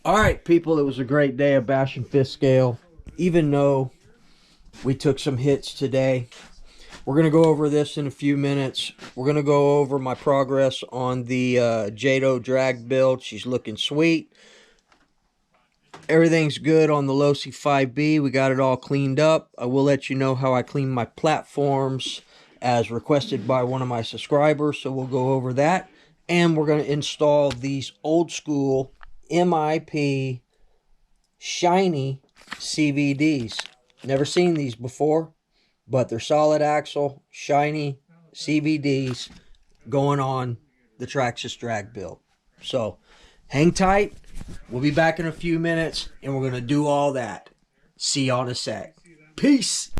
All right, people, it was a great day of Bash and Fist Scale. Even though we took some hits today, we're going to go over this in a few minutes. We're going to go over my progress on the Jado drag build. She's looking sweet. Everything's good on the Losi 5B. We got it all cleaned up. I will let you know how I clean my platforms as requested by one of my subscribers. So we'll go over that. And we're going to install these old school MIP shiny CVDs. Never seen these before, but they're solid axle, shiny CVDs going on the Traxxas drag build. So hang tight. We'll be back in a few minutes, and we're going to do all that. See y'all in a sec. Peace.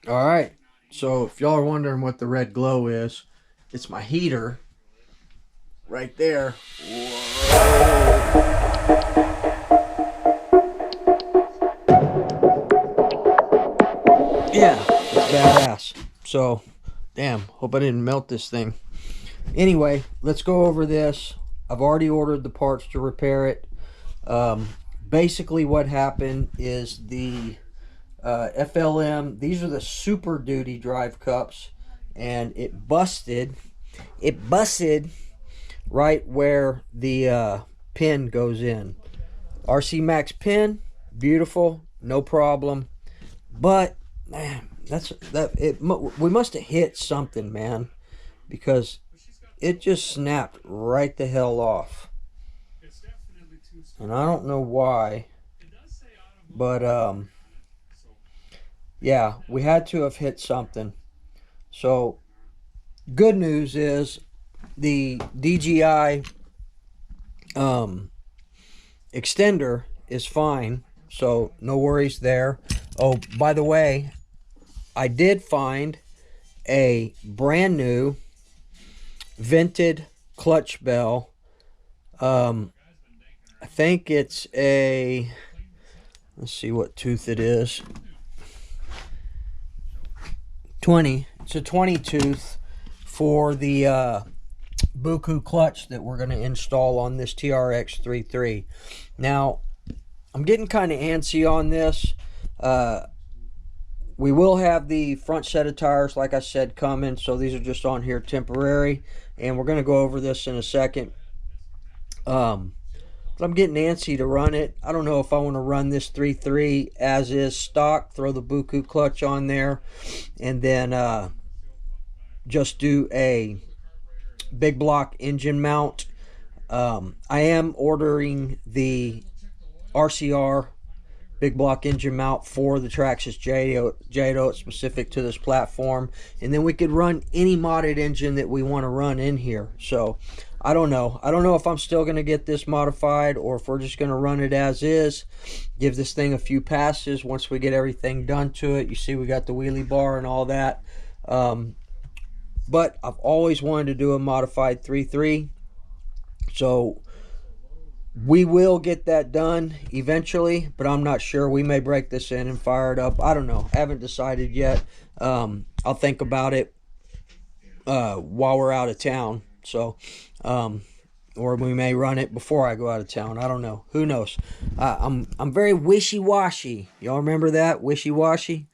Alright, so if y'all are wondering what the red glow is, it's my heater right there. Yeah, it's badass. So, damn, hope I didn't melt this thing. Anyway, let's go over this. I've already ordered the parts to repair it. Basically what happened is the FLM, these are the Super Duty drive cups, and it busted right where the pin goes in. RC Max pin, beautiful, no problem, but man, we must have hit something, man, because it just snapped right the hell off, and I don't know why, but yeah, we had to have hit something. So good news is the DGI extender is fine, so no worries there. Oh, by the way, I did find a brand new vented clutch bell. I think it's a, let's see what tooth it is. 20. It's a 20 tooth for the Buku clutch that we're going to install on this TRX 33. Now, I'm getting kind of antsy on this. We will have the front set of tires, like I said, coming, so these are just on here temporary, and we're going to go over this in a second. But I'm getting antsy to run it. I don't know if I want to run this 3.3 as is stock, throw the Buku clutch on there, and then just do a big block engine mount. I am ordering the RCR big block engine mount for the Traxxas Jado. It's specific to this platform, and then we could run any modded engine that we want to run in here. So I don't know if I'm still going to get this modified, or if we're just going to run it as is, give this thing a few passes once we get everything done to it. You see we got the wheelie bar and all that, but I've always wanted to do a modified 3.3, so we will get that done eventually, but I'm not sure. We may break this in and fire it up. I don't know. I haven't decided yet. I'll think about it while we're out of town. So, or we may run it before I go out of town. I don't know. Who knows? I'm very wishy-washy. Y'all remember that? Wishy-washy?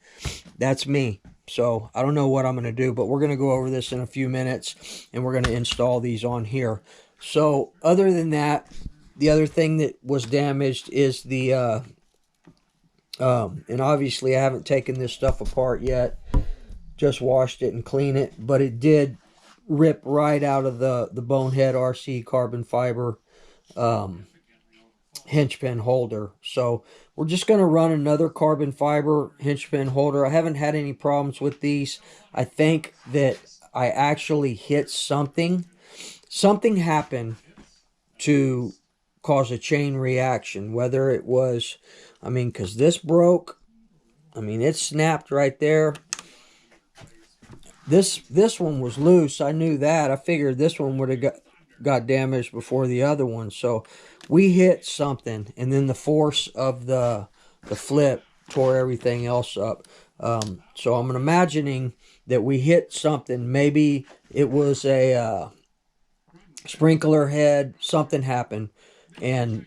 That's me. So I don't know what I'm going to do, but we're going to go over this in a few minutes, and we're going to install these on here. So other than that, the other thing that was damaged is the And obviously I haven't taken this stuff apart yet, just washed it and cleaned it, but it did rip right out of the Bonehead RC carbon fiber um, hinge pin holder. So we're just going to run another carbon fiber hinge pin holder. I haven't had any problems with these. I think that I actually hit something. Something happened to cause a chain reaction, whether it was, I mean, because this broke. I mean, it snapped right there. This one was loose. I knew that. I figured this one would have got damaged before the other one. So we hit something, and then the force of the flip tore everything else up. So I'm imagining that we hit something. Maybe it was a sprinkler head. Something happened, and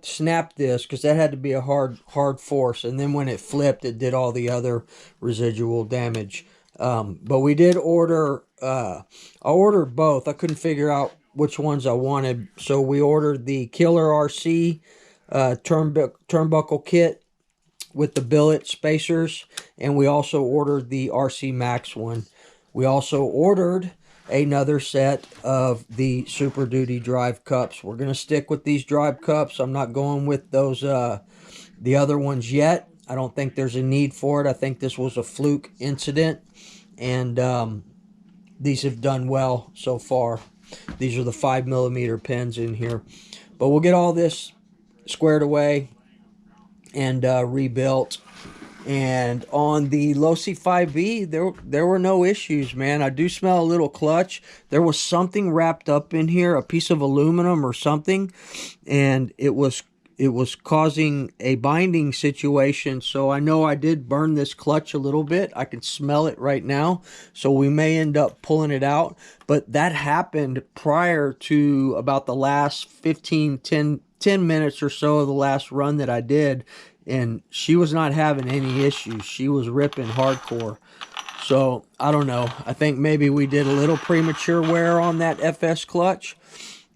snapped this, because that had to be a hard force, and then when it flipped, it did all the other residual damage. But we did order, I ordered both. I couldn't figure out which ones I wanted, so we ordered the Killer RC turnbuckle kit with the billet spacers, and we also ordered the RC Max one. We also ordered another set of the Super Duty drive cups. We're going to stick with these drive cups. I'm not going with those the other ones yet. I don't think there's a need for it. I think this was a fluke incident, and these have done well so far. These are the 5mm pins in here, but we'll get all this squared away and rebuilt. And on the Losi 5B, there were no issues, man. I do smell a little clutch. There was something wrapped up in here, a piece of aluminum or something, and it was causing a binding situation. So I know I did burn this clutch a little bit. I can smell it right now. So we may end up pulling it out. But that happened prior to about the last 10 minutes or so of the last run that I did. And she was not having any issues. She was ripping hardcore. So I don't know. I think maybe we did a little premature wear on that FS clutch,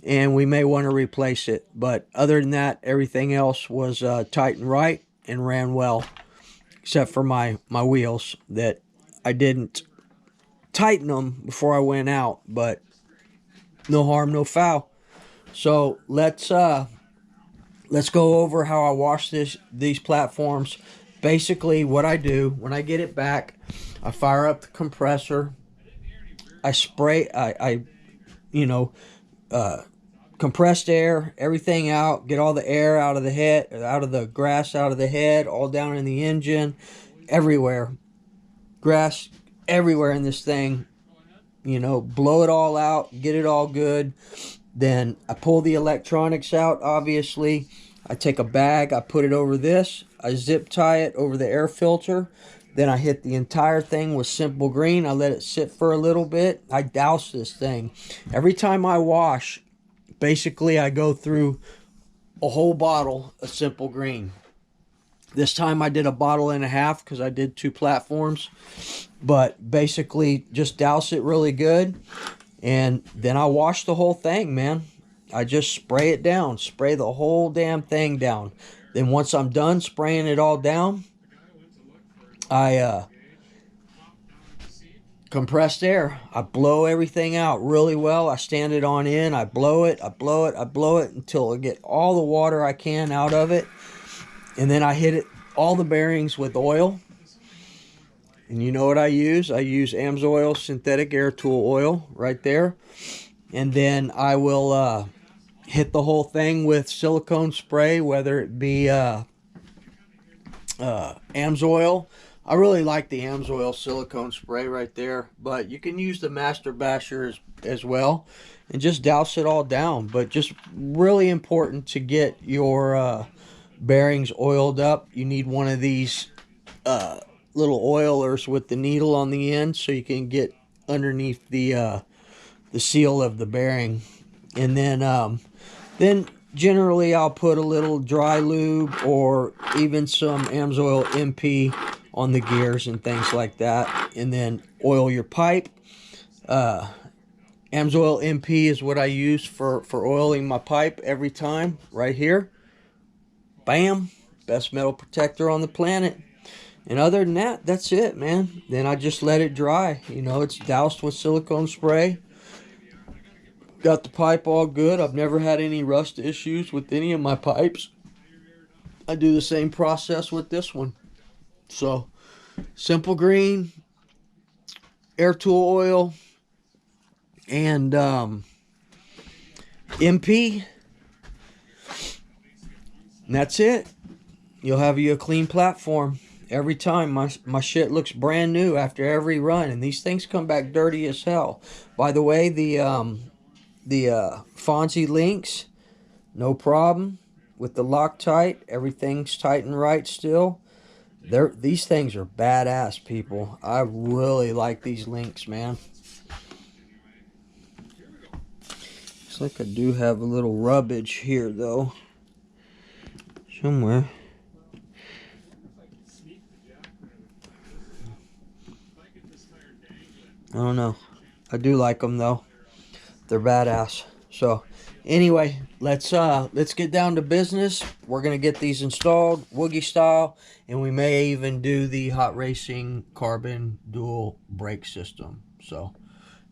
and we may want to replace it. But other than that, everything else was tight and right and ran well, except for my wheels, that I didn't tighten them before I went out. But no harm, no foul. So let's go over how I wash these platforms. Basically, what I do when I get it back, I fire up the compressor. I spray, compressed air, everything out, get all the air out of the head, out of the grass, out of the head, all down in the engine, everywhere. Grass everywhere in this thing. Blow it all out, get it all good. Then I pull the electronics out, obviously. I take a bag, I put it over this, I zip tie it over the air filter. Then I hit the entire thing with Simple Green. I let it sit for a little bit. I douse this thing. Every time I wash, basically I go through a whole bottle of Simple Green. This time I did a bottle and a half because I did 2 platforms. But basically just douse it really good. And then I wash the whole thing, man. I just spray it down. Spray the whole damn thing down. Then once I'm done spraying it all down, I compressed air. I blow everything out really well. I stand it on in. I blow it. I blow it. I blow it until I get all the water I can out of it. And then I hit all the bearings with oil. And you know what I use? I use AMSOIL synthetic air tool oil right there. And then I will hit the whole thing with silicone spray, whether it be AMSOIL. I really like the AMSOIL silicone spray right there, but you can use the Master Basher as well, and just douse it all down. But just really important to get your bearings oiled up. You need one of these little oilers with the needle on the end, so you can get underneath the seal of the bearing. And then generally I'll put a little dry lube or even some AMSOIL MP on the gears and things like that, and then oil your pipe. AMSOIL MP is what I use for oiling my pipe every time, right here. Bam, Best metal protector on the planet. And other than that, that's it, man. Then I just let it dry. You know, it's doused with silicone spray. Got the pipe all good. I've never had any rust issues with any of my pipes. I do the same process with this one. So, simple green, air tool oil, and MP. And that's it. You'll have you a clean platform. Every time my shit looks brand new after every run, and these things come back dirty as hell. By the way, the Fonzie links, no problem with the Loctite. Everything's tight and right still. These things are badass, people. I really like these links, man. Looks like I do have a little rubbage here though, somewhere. I don't know. I do like them though. They're badass. So anyway, let's get down to business. We're gonna get these installed Woogie style, and we may even do the Hot Racing carbon dual brake system. So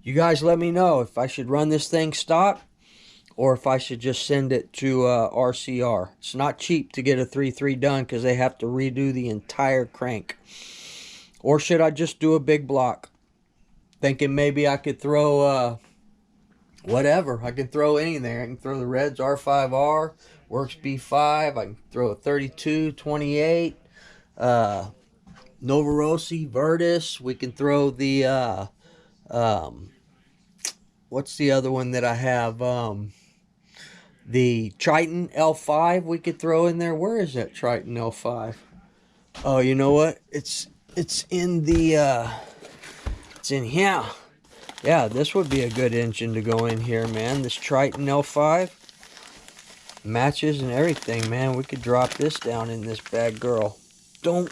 you guys let me know if I should run this thing stock or if I should just send it to RCR. It's not cheap to get a 3.3 done because they have to redo the entire crank. Or should I just do a big block? Thinking maybe I could throw whatever. I can throw anything. I can throw the Reds R5R, Works B5. I can throw a 32, 28, Novarosi, Virtus. We can throw the, what's the other one that I have? The Triton L5 we could throw in there. Where is that Triton L5? Oh, you know what? It's in the, it's in here. Yeah, this would be a good engine to go in here, man. This Triton L5 matches and everything, man. We could drop this down in this bad girl. Don't.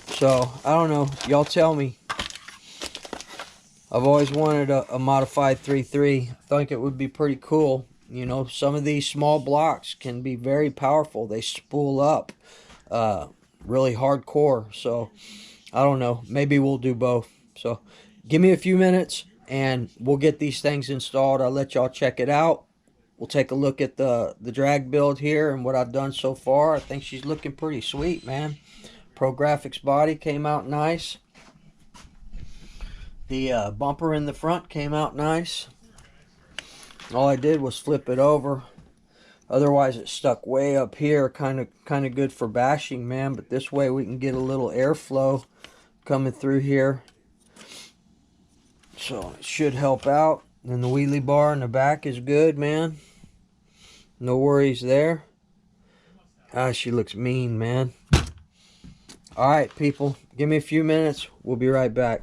So, I don't know. Y'all tell me. I've always wanted a modified 3.3. I think it would be pretty cool. You know, some of these small blocks can be very powerful. They spool up really hardcore. So, I don't know. Maybe we'll do both. So, give me a few minutes and we'll get these things installed. I'll let y'all check it out. We'll take a look at the drag build here and what I've done so far. I think she's looking pretty sweet, man. Pro Graphics body came out nice. The bumper in the front came out nice. All I did was flip it over. Otherwise it stuck way up here. Kind of good for bashing, man. But this way we can get a little airflow coming through here. So it should help out. And the wheelie bar in the back is good, man. No worries there. Ah, she looks mean, man. Alright, people. Give me a few minutes. We'll be right back.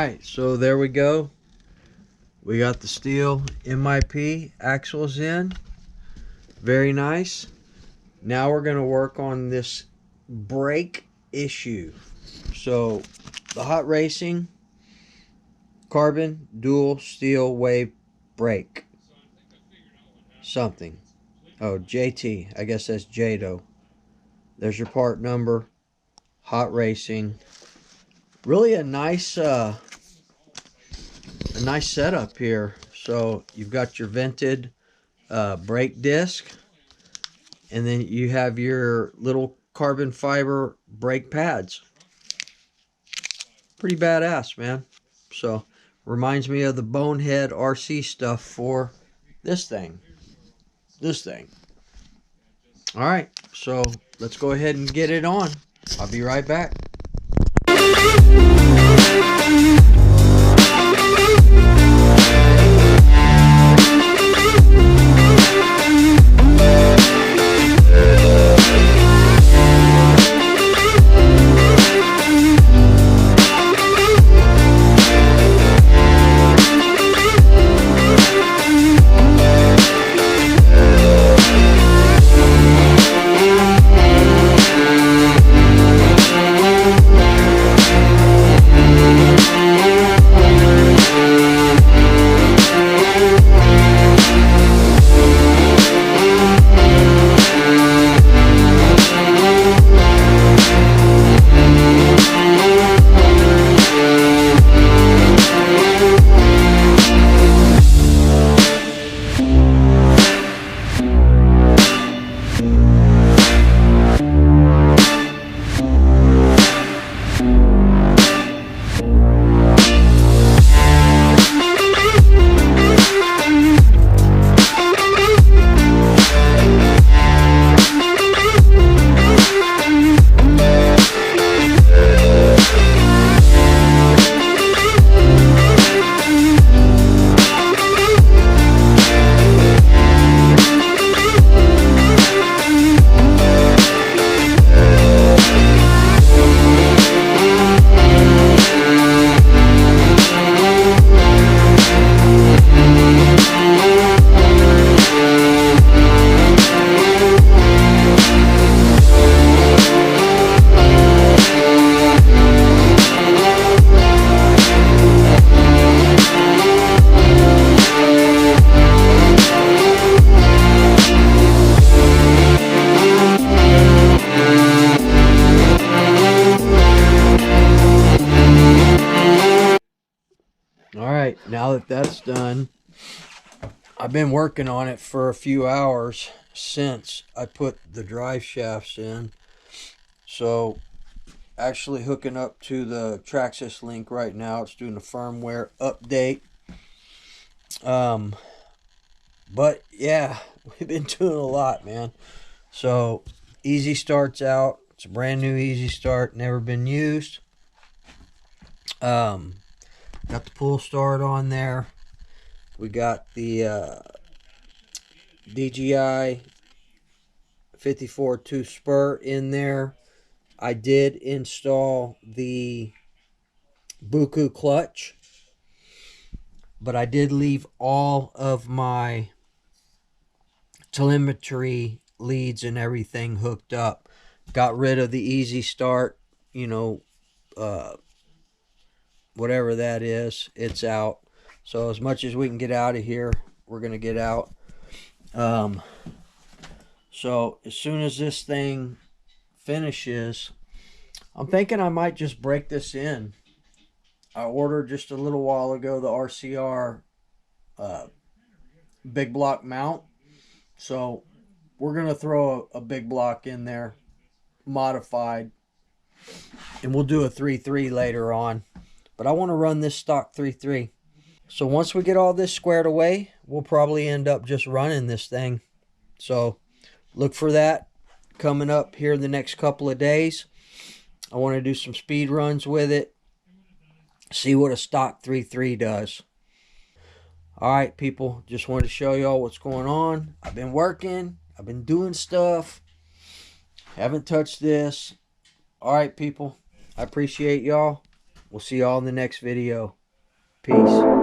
right, so there we go. We got the steel MIP axles in. Very nice. Now we're going to work on this brake issue. So the hot racing carbon dual steel wave brake. Something. Oh, JT. I guess that's JATO. There's your part number. Hot racing. Really a nice setup here. So you've got your vented brake disc, and then you have your little carbon fiber brake pads. Pretty badass, man. So reminds me of the Bonehead RC stuff for this thing. All right, so let's go ahead and get it on. I'll be right back. Alright, now that that's done, I've been working on it for a few hours since I put the drive shafts in. So, actually hooking up to the Traxxas link right now. It's doing a firmware update. But yeah, we've been doing a lot, man. So, Easy Start's out. It's a brand new Easy Start, never been used. Got the pull start on there. We got the DGI 54.2 spur in there. I did install the Buku clutch, but I did leave all of my telemetry leads and everything hooked up. Got rid of the Easy Start, whatever that is, it's out. So as much as we can get out of here, we're going to get out. So as soon as this thing finishes, I'm thinking I might just break this in. I ordered just a little while ago the RCR big block mount. So we're going to throw a big block in there, modified. And we'll do a 3.3 later on. But I want to run this stock 3.3. So once we get all this squared away, we'll probably end up just running this thing. So look for that coming up here in the next couple of days. I want to do some speed runs with it. See what a stock 3.3 does. Alright, people. Just wanted to show y'all what's going on. I've been working. I've been doing stuff. Haven't touched this. Alright, people. I appreciate y'all. We'll see y'all in the next video. Peace.